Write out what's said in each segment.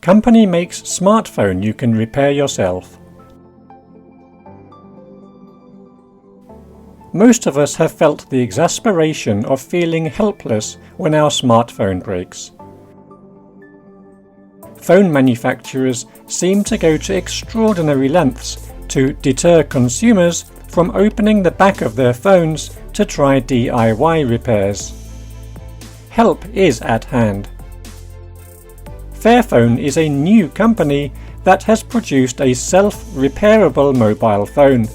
Company makes smartphone you can repair yourself. Most of us have felt the exasperation of feeling helpless when our smartphone breaks. Phone manufacturers seem to go to extraordinary lengths to deter consumers from opening the back of their phones to try DIY repairs. Help is at hand. Fairphone is a new company that has produced a self-repairable mobile phone.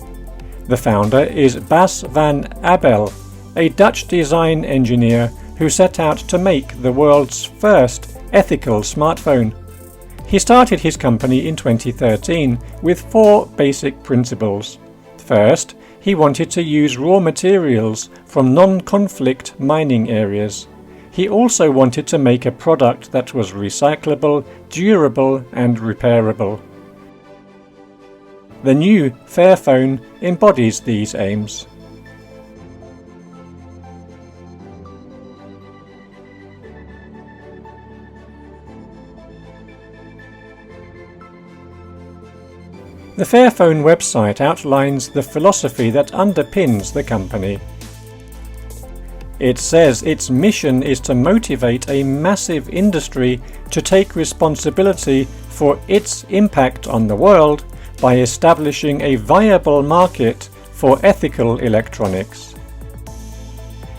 The founder is Bas van Abel, a Dutch design engineer who set out to make the world's first ethical smartphone. He started his company in 2013 with 4 basic principles. First, he wanted to use raw materials from non-conflict mining areas. He also wanted to make a product that was recyclable, durable and repairable. The new Fairphone embodies these aims. The Fairphone website outlines the philosophy that underpins the company. It says its mission is to motivate a massive industry to take responsibility for its impact on the world by establishing a viable market for ethical electronics.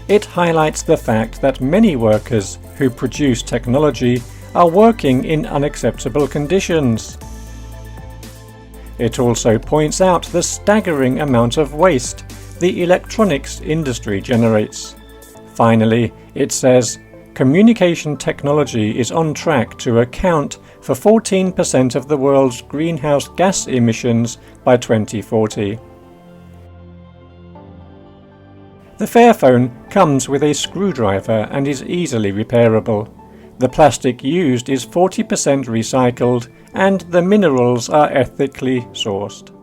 It highlights the fact that many workers who produce technology are working in unacceptable conditions. It also points out the staggering amount of waste the electronics industry generates. Finally, it says, communication technology is on track to account for 14% of the world's greenhouse gas emissions by 2040. The Fairphone comes with a screwdriver and is easily repairable. The plastic used is 40% recycled and the minerals are ethically sourced.